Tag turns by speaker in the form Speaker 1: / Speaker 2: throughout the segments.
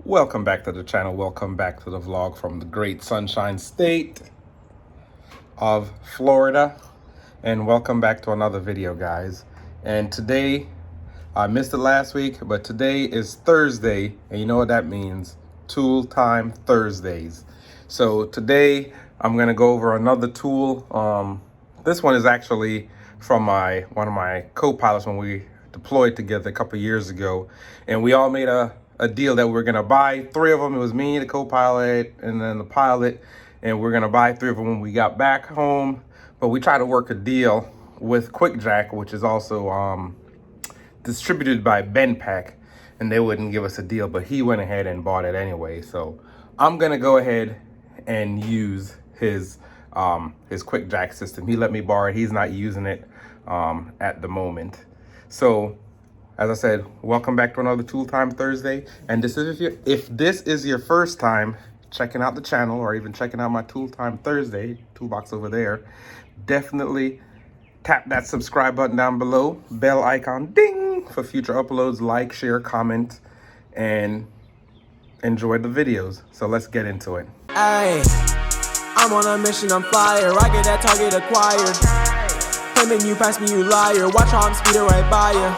Speaker 1: Welcome back to the channel. Welcome back to the vlog from the great Sunshine State of Florida. And welcome back to another video, guys. And today, I missed it last week, but today is Thursday. And you know what that means? Tool Time Thursdays. So today, I'm going to go over another tool. This one is actually from one of my co-pilots when we deployed together a couple years ago. And we all made a deal that we're gonna buy three of them. It was me, the co-pilot, and then the pilot, and we're gonna buy three of them when we got back home. But we tried to work a deal with QuickJack, which is also distributed by BenPack, and they wouldn't give us a deal, but he went ahead and bought it anyway. So I'm gonna go ahead and use his QuickJack system. He let me borrow it. He's not using it at the moment. So as I said, welcome back to another Tool Time Thursday. And this is if this is your first time checking out the channel or even checking out my Tool Time Thursday toolbox over there, definitely tap that subscribe button down below, bell icon, ding, for future uploads. Like, share, comment, and enjoy the videos. So let's get into it.
Speaker 2: Ay, I'm on a mission, I'm flyer. I get that target acquired. Claiming you pass me, you liar. Watch how I'm speeding right by you.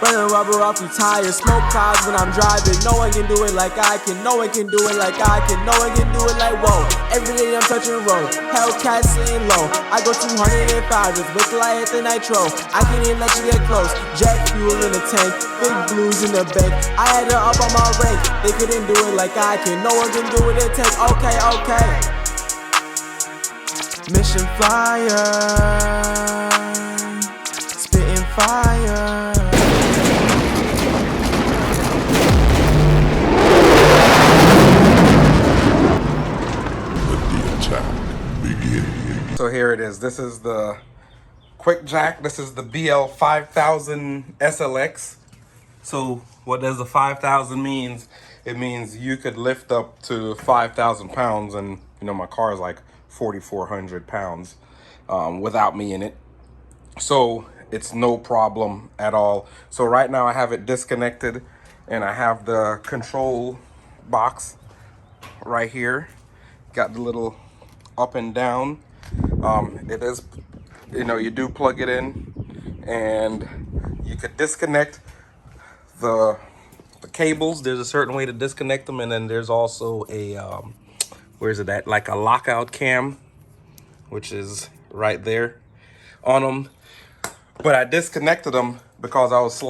Speaker 2: Burning rubber off your tires, smoke clouds when I'm driving. No one can do it like I can, no one can do it like I can, no one can do it like whoa. Every day I'm touching road, Hellcat sitting low. I go 205, just wait till I hit the nitro. I can't even let you get close, jet fuel in the tank, big blues in the bank. I had to up on my rank, they couldn't do it like I can, no one can do it, it takes, okay. Mission flyer, spitting fire.
Speaker 1: So here it is. This is the QuickJack. This is the BL5000SLX. So what does the 5,000 means? It means you could lift up to 5,000 pounds, and you know my car is like 4,400 pounds without me in it. So it's no problem at all. So right now I have it disconnected, and I have the control box right here. Got the little up and down. It is, you know, you do plug it in, and you could disconnect the cables. There's a certain way to disconnect them, and then there's also a where is it at, like a lockout cam, which is right there on them. But I disconnected them because I was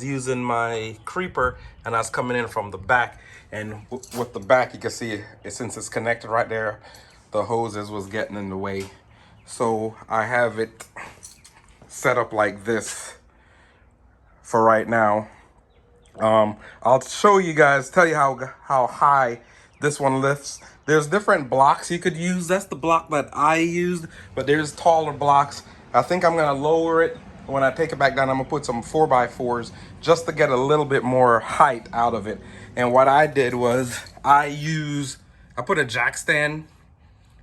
Speaker 1: using my creeper, and I was coming in from the back, and with the back you can see it, since it's connected right there, the hoses was getting in the way. So I have it set up like this for right now. I'll show you guys, tell you how high this one lifts. There's different blocks you could use. That's the block that I used, but there's taller blocks. I think I'm gonna lower it. When I take it back down, I'm gonna put some 4x4s just to get a little bit more height out of it. And what I did was I put a jack stand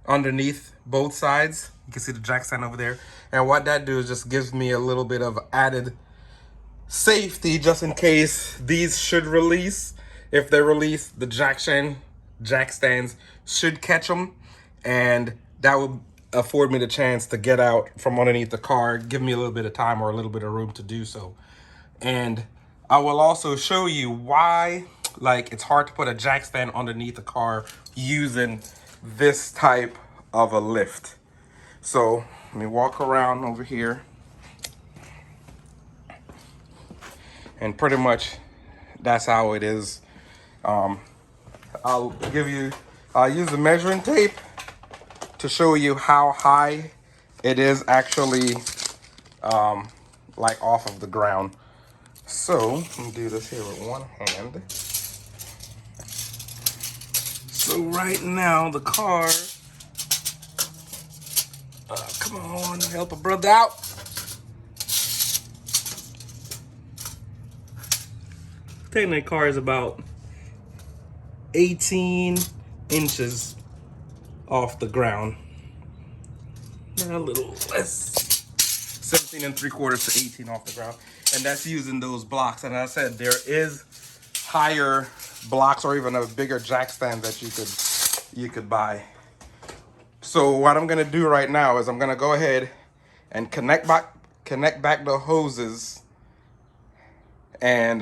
Speaker 1: underneath both sides. You can see the jack stand over there. And what that do is just gives me a little bit of added safety just in case these should release. If they release, the jack stands should catch them, and that would afford me the chance to get out from underneath the car, give me a little bit of time or a little bit of room to do so. And I will also show you why, like, it's hard to put a jack stand underneath the car using this type of a lift. So let me walk around over here, and pretty much that's how it is. I'll use the measuring tape to show you how high it is actually like off of the ground. So let me do this here with one hand. So right now the car, come on, help a brother out. Technically, the car is about 18 inches off the ground. A little less, 17 3/4 to 18 off the ground. And that's using those blocks. And as I said, there is higher blocks or even a bigger jack stand that you could buy. So what I'm gonna do right now is I'm gonna go ahead and connect back the hoses and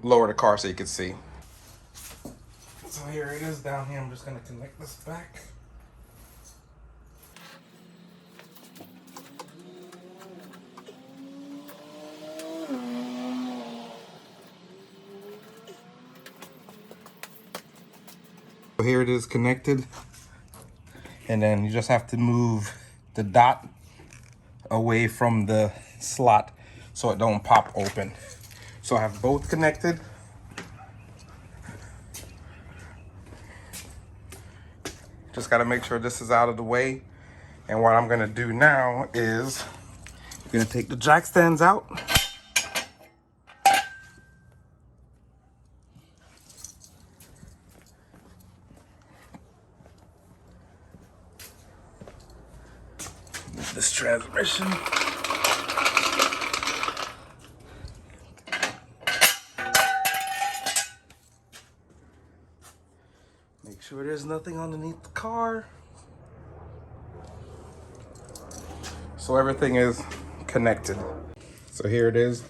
Speaker 1: lower the car so you can see. So here it is down here. I'm just gonna connect this back. So here it is connected, and then you just have to move the dot away from the slot so it don't pop open. So I have both connected. Just got to make sure this is out of the way. And what I'm going to do now is I'm going to take the jack stands out. This transmission. Make sure there's nothing underneath the car. So everything is connected. So here it is.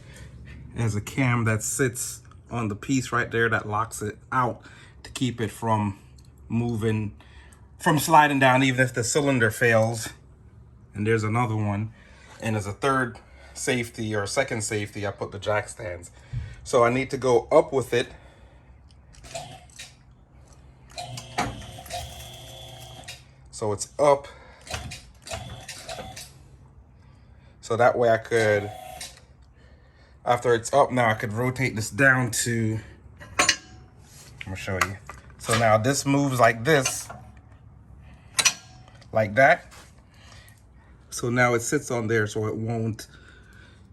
Speaker 1: It has a cam that sits on the piece right there that locks it out to keep it from moving, from sliding down even if the cylinder fails. And there's another one. And as a third safety or second safety, I put the jack stands. So I need to go up with it. So it's up. So that way I could, after it's up now, I could rotate this down to, I'm gonna show you. So now this moves like this, like that. So now it sits on there so it won't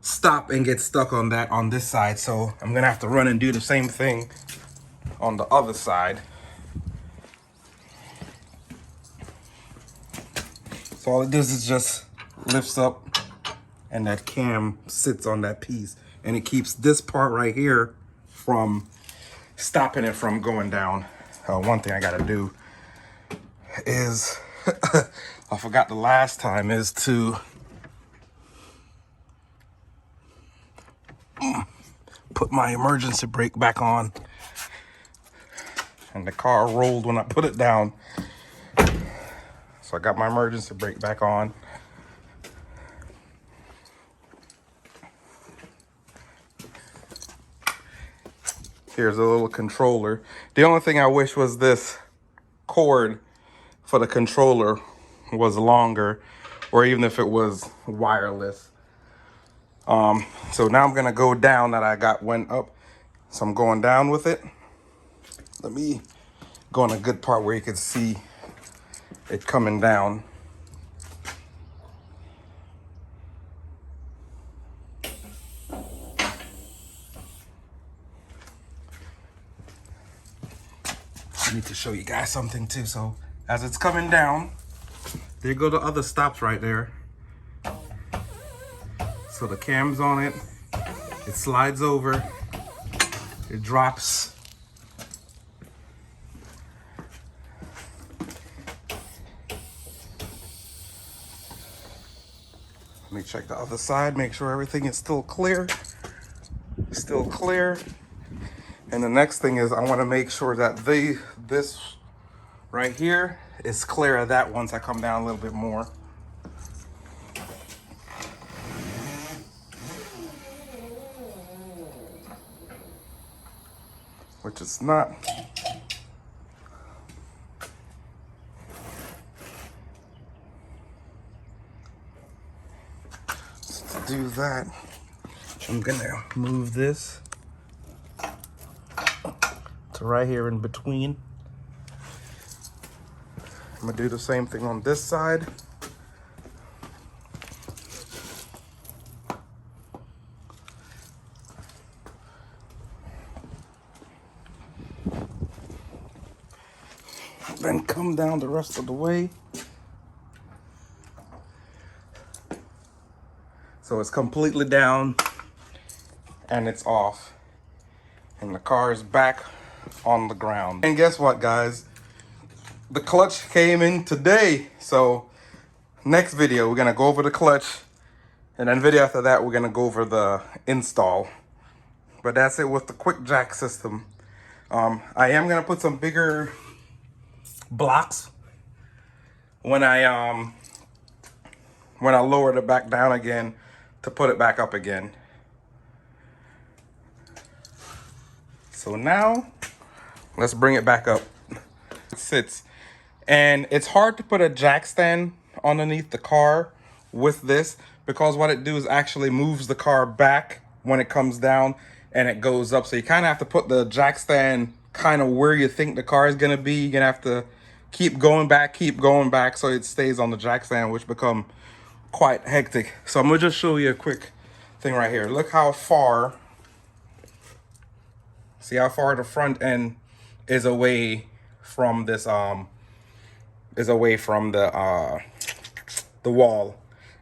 Speaker 1: stop and get stuck on that on this side. So I'm gonna have to run and do the same thing on the other side. So all it does is just lifts up and that cam sits on that piece and it keeps this part right here from stopping it from going down. One thing I gotta do is, I forgot the last time, is to put my emergency brake back on. And the car rolled when I put it down. So I got my emergency brake back on. Here's a little controller. The only thing I wish was this cord for the controller was longer, or even if it was wireless. So now I'm gonna go down. That went up. So I'm going down with it. Let me go on a good part where you can see it coming down. I need to show you guys something too. So as it's coming down, there go the other stops right there. So the cam's on it. It slides over. It drops. Let me check the other side, make sure everything is still clear. Still clear. And the next thing is I want to make sure that this right here is clear of that once I come down a little bit more. Which it's not. So to do that, I'm gonna move this to right here in between. I'm gonna do the same thing on this side. Then come down the rest of the way. So it's completely down and it's off. And the car is back on the ground. And guess what, guys? The clutch came in today. So next video, we're gonna go over the clutch. And then video after that, we're gonna go over the install. But that's it with the QuickJack system. I am gonna put some bigger blocks when I lowered it back down again to put it back up again. So now let's bring it back up. It sits, and it's hard to put a jack stand underneath the car with this, because what it do is actually moves the car back when it comes down and it goes up. So you kind of have to put the jack stand kind of where you think the car is going to be. You're going to have to keep going back so it stays on the jack stand, which become quite hectic. So I'm going to just show you a quick thing right here. Look how far, see how far the front end is away from this, the wall.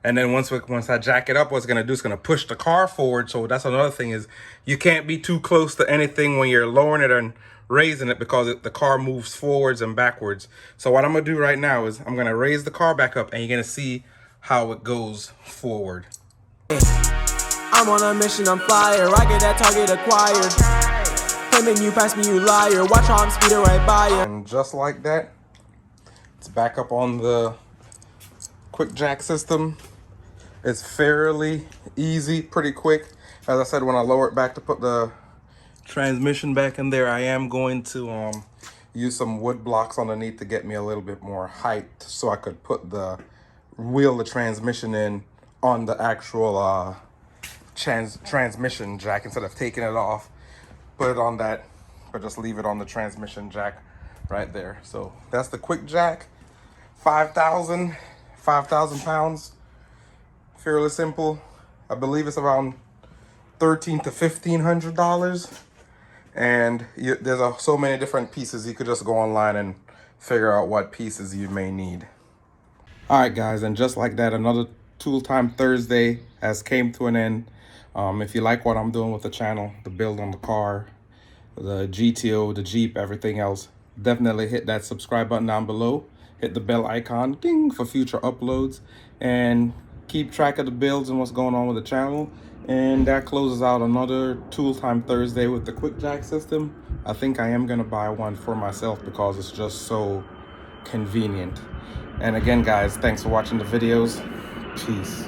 Speaker 1: And then once I jack it up, what's gonna do is gonna push the car forward. So that's another thing, is you can't be too close to anything when you're lowering it and raising it, because the car moves forwards and backwards. So what I'm gonna do right now is I'm gonna raise the car back up, and you're gonna see how it goes forward.
Speaker 2: I'm on a mission, I'm flyer. I get that target acquired. Claiming you pass me, you liar. Watch how I'm speeding right by you.
Speaker 1: And just like that, it's back up on the QuickJack system. It's fairly easy, pretty quick. As I said, when I lower it back to put the transmission back in there, I am going to use some wood blocks underneath to get me a little bit more height, so I could put the transmission in on the actual transmission jack, instead of taking it off, put it on that, but just leave it on the transmission jack right there. So that's the QuickJack 5,000 pounds. Fairly simple. I believe it's around $1,300 to $1,500, and there's so many different pieces. You could just go online and figure out what pieces you may need. All right, guys, and just like that, another Tool Time Thursday has came to an end. If you like what I'm doing with the channel, the build on the car, the GTO, the Jeep, everything else, definitely hit that subscribe button down below. Hit the bell icon, ding, for future uploads, and keep track of the builds and what's going on with the channel. And that closes out another Tool Time Thursday with the QuickJack system. I think I am gonna buy one for myself because it's just so convenient. And again, guys, thanks for watching the videos. Peace.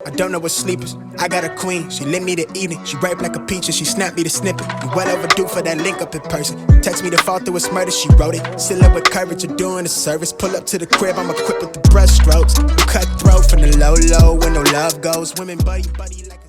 Speaker 3: I don't know what sleep is. I got a queen, she lit me to evening. She ripe like a peach and she snapped me to snippet. You well overdue for that link up in person. Text me to fall through a murder, she wrote it. Still up with courage, you're doing a service. Pull up to the crib, I'm equipped with the brush strokes. Cutthroat from the low when no love goes. Women buddy like